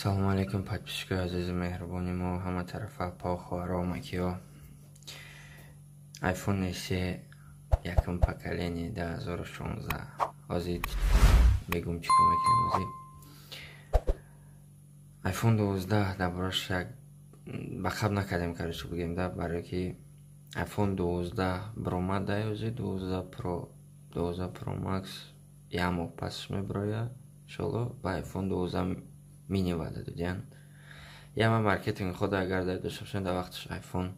салому алейкум подписчикои азизи меҳрубони мо ҳама тарафа похӯаро макиё iPhone SE якум поколение 2016 ҳозир бегум чикор мекунем ҳозир iPhone 12 дар бораш як ба қабл накардем карачи бигем да барои ки iPhone 12 баромад да ҳозир 12 Pro Max ямо пасш меброя иншоалло ба iPhone 12 mini ваъда додиан яма маркетинг худа агар дошта бошанд дар вақташ iPhone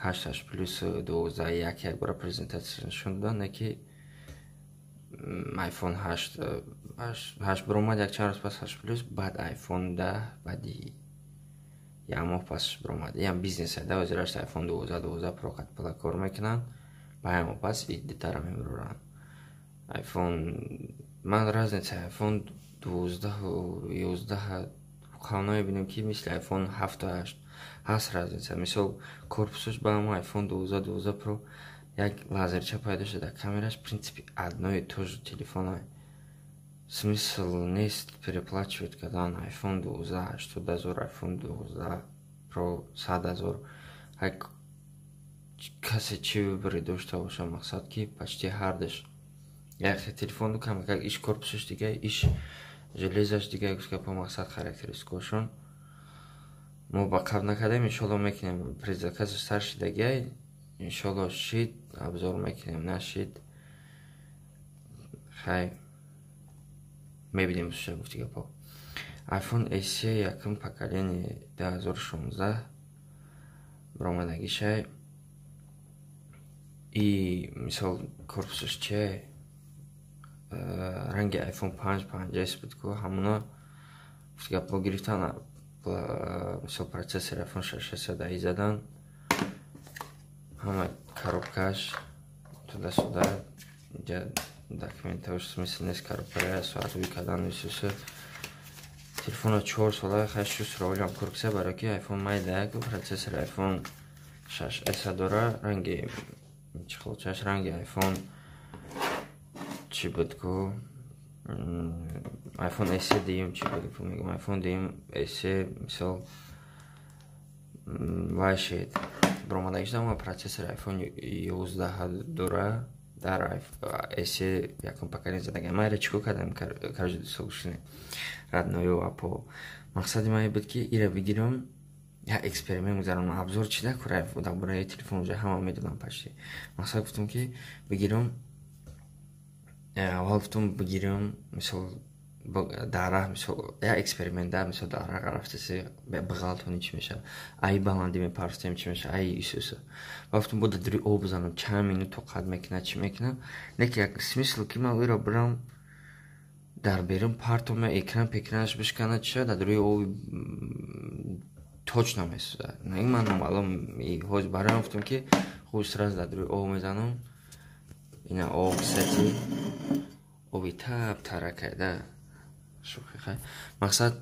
8 Plus 12 як бора презентация нишон доданд не ки iPhone 8 баромад як чанд рӯз пас 8 Plus баъд iPhone 10 баъди як моҳ пас баромад ям бизнес да ҳозираш iPhone 12 Pro қад пала кор мекунанд ба як моҳ пас дитара мебароранд iPhone ман разница iPhone 12 و 11 қавна мебинем ки мисли iPhone 7 و 8 ҳаст разница мисол корпусаш ба ҳама iPhone 12 Pro як лазерча пайдо шуда камераш принципи одно и то же телефона смысл нест переплачивать кардан iPhone 12 800,000 iPhone 12 Pro 100,000 як касе чи выбори дошта боша мақсад ки почти ҳардаш як телефон дукам как иш корпусаш дига иш железаш дига по мақсад характеристикошон мо ба қабл накардем иншоалло мекунем презентация сар шидагиай иншоалло шид обзор мекунем нашид хай мебинем суша гуфтига по iPhone SE якум поколение 2016 баромадагишай и мисол корпусаш че ранги iPhone 5 буд ку ҳамуна гуфтига по гирифтан мисол процессор iPhone 6 задан ҳама коробкаш туда-сюда инҷа документаш смысл нест коробкаро соатуи кардан мисуса телефона 4 сола хашшу сраволам куркса барои ки iPhone майда ку процессор iPhone 6s дора ранги чихолчаш ранги iPhone чи буд ку iPhone SE дим чи буд ку мегам iPhone дим SE мисол вашид баромадагиш дама процессор iPhone 11 дора дар SE якум поколение задагам майра чико кардам каждый согушне родное апо мақсади ман буд ки ира бигирам я эксперимент гузаронам обзор чида курай дар бораи телефон уже ҳама медонам почти мақсад гуфтам ки бигирам аввал гуфтам бигирам мисол дара мисол я эксперимент да мисол дара рафтаси бағалтони чи меша ай баланди мепарстем чи меша ай исуса гуфтам буда дури об занам чанд минут тоқат мекуна чи мекуна леки як смысл ки ман иро бирам дар берун партома экран пекранаш бишкана чиша дар дури об точно месузад не ман маълум ҳоз барам гуфтам ки худ сраз дар дури об мезанам ина об сати оби таб таракайда шухи мақсад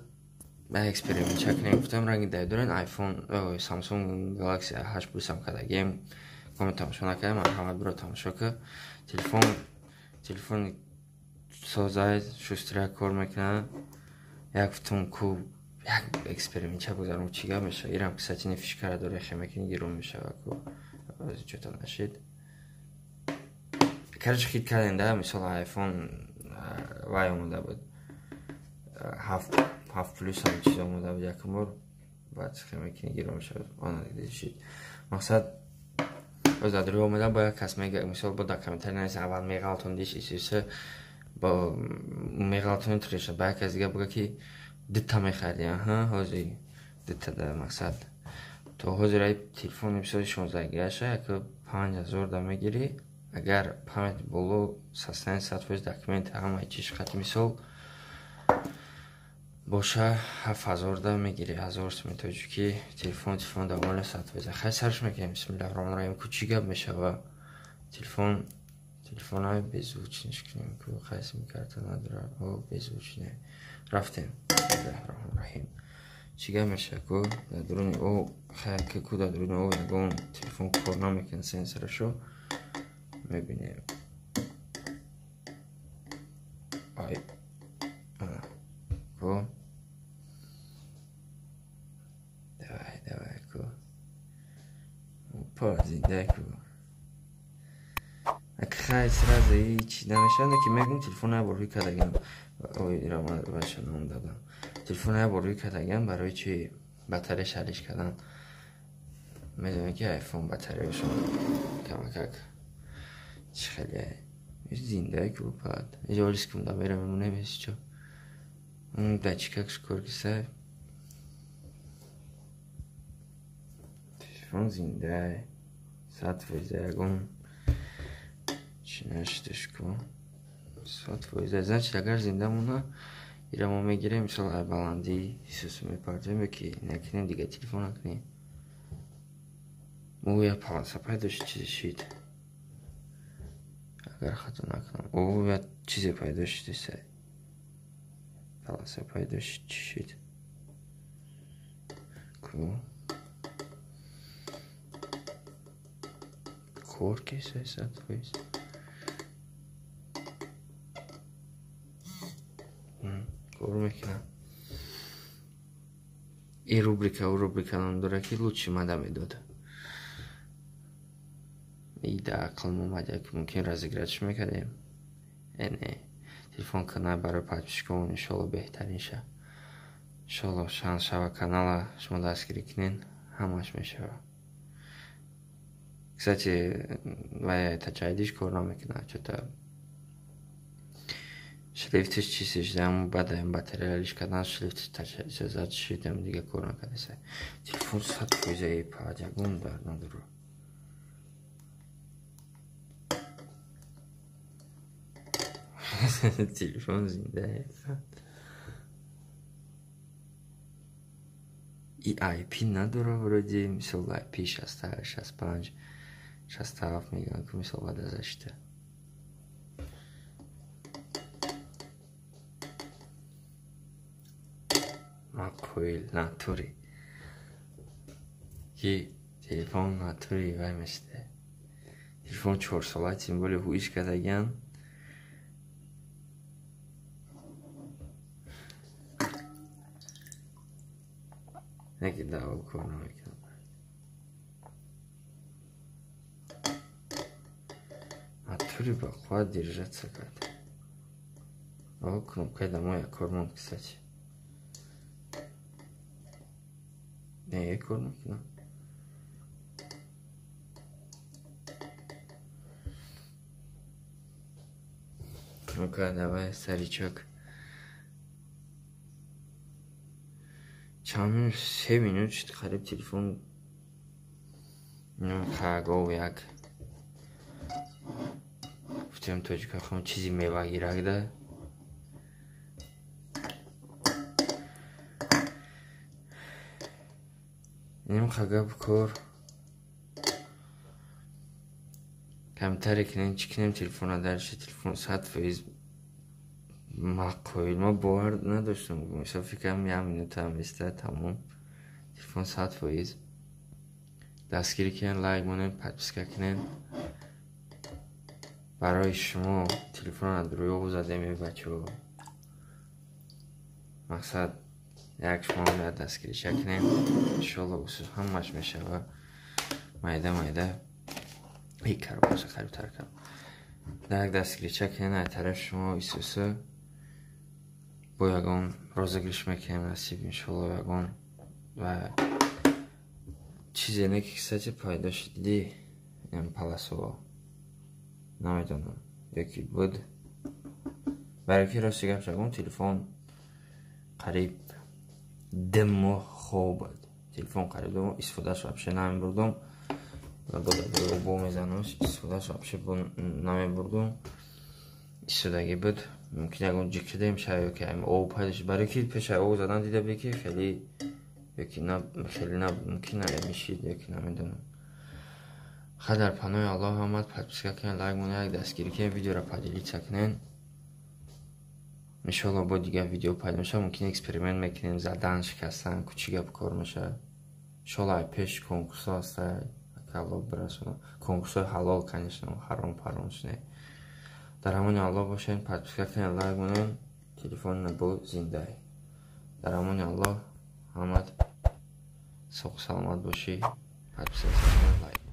ба эксперимент чакнем гуфтам ранги дайдуран iPhone Samsung Galaxy A8 Plus ҳам кардагем коми тамошо накардам ҳама биро тамошо ка телефони созай шустра кор мекунад як гуфтам ку як эксперимент чак гузарам чига меша ирам кстати не фишкара дора хемекини гиром мешава ку ҷота нашид карч хит кардем да мисол iPhone вай омада буд 7 Plus ҳам чиз омада буд якум бор баъд хемекини гиром мешава она дидишид мақсад оз дар дури омада бо як кас мега мисол бо документари нест аввал меғалтондиш исуса با مقالتون تریشه با یک از دیگه بگه که دیتا میخردی حاضی دیتا در مقصد تو حاضر های تلفون اپیزود 16 گیشه که 5,000 دا میگیری اگر پامت بولو سستن ساتویز داکمنت همه چیش خطی مثال باشه 7,000 دا میگیری 1000 سمیتوجو که تلفون دا مال ساتویز خیلی سرش میکنیم بسم الله الرحمن الرحیم کوچی گب میشه و تلفن های беззвучниш کنیم که خیلی میکرده نداره و беззвучне رفتیم بسم الله الرحمن الرحیم چیگه میشه که درون او خیلی که که درون او نگون تلفن کار نمیکن سنسرشو میبینیم آی که زنده کو خیلی سراز هیچ نمیشنه که میگم تلفن ها بروی کدگم ایران باشن هم دادم تلفن ها بروی کدگم برای چی بطری شلیش کردن میدونی که آیفون بطریشون کمکک چی خیلی زنده کو پاد اجالیس کم دا بیرم میمونه بیست چو اون دچککش کرگیسه تلفن زنده ساعت فیزه اگم چی نشتش کن ساعت فیزه زنچ اگر زنده مونه ایران میگیره مثلا بلندی سوسو میپردیم بکی نکنیم دیگه تلفن نکنیم مویا پالانسا پیداش چیزی شید اگر خطا نکنم اویا چیزی پیداش دیسه پالانسا پیداش چی شید کو کور کیسه ساعت فیز کور میکنم این روبریکا нам дураки лучше мадам идут. И да, акълно мадяк мумкин разыграть میکردیم. نه телефон канал برای подписчиков иншалла беҳтарин ша. иншалла шанс шава канала шумо дастгирӣ кинин ҳамаш мешава. Кстати, вай таҷайдиш кор намекунад, чото шрифтиш чизиш дам бадаем батареялиш кадан шрифтиш таҷайдиш шидам дига кор накардаса. Телефон 100% падягун дар надуро. Телефон зинда. И IP надуро вроде мисал IP 60, 65, 67 меган ку мисал бада зашта. Макоил натури. Ки телефон натури вай меште. Телефон 4 сола тем более хуиш кадаган. Neki dava konum ekan. Натури ба хват держаться как. О, кнопка да моя кормон, кстати. Не, кормон, да. Ну-ка, давай, старичок. چند 3 minut شد خرید تلفن اینم خواهگاه و یک گفتیم تو که خواهم چیزی میوه ده اینم خواهگاه بکر کمتر کنیم چی کنیم تلفن ها درشه تلفن 100% مقایل ما باور نداشتم مثلا فکرم یه مینوت هم بیسته تمام تلفن 100% دستگیری کنین لایک مونین پدپیسکا کنین برای شما تلفن اندرویو زده می بچه ها مقصد یک شما باید دستگیری کنین انشالله اصول همش میشه و مایده ای کار باشه خریبتر کنم در یک دستگیری کنین از طرف شما ایسوسه با یگان розыгрыш میکنیم نصیب انشالله یگان و چیزی نه که کساتی پایداش دیدی این پلاسو نمیدونم یکی بود برای که راستی گفت یگان تلفن قریب دمو خوب بود تلفن قریب دمو استفادهش وابشه نمی بردم و با میزنوش استفادهش وابشه نمی بردم استفادهگی بود ممکن اون جیکه دیم شاید که هم او پایدش برای که پیش او زدن دیده بگی خیلی یکی نه خیلی نه ممکن نمیشید یکی نمیدونم خدا در پناه الله آمد پدپیسکا کنین لایک مونه یک دستگیری کنین ویدیو را پدیلیت کنین انشالله با دیگه ویدیو پیدا میشه ممکن اکسپریمنت میکنیم زدن شکستن کوچیک بکار میشه انشالله پیش کنکورس هسته کلاب برسونه کنکورس حلال کنیشن حرام پرامش نه در امان الله باشین پدپیسکا کنین لایک مونه تلفن نبو زنده در امان الله آمد سلامت باشی پدپیسکا کنین لایک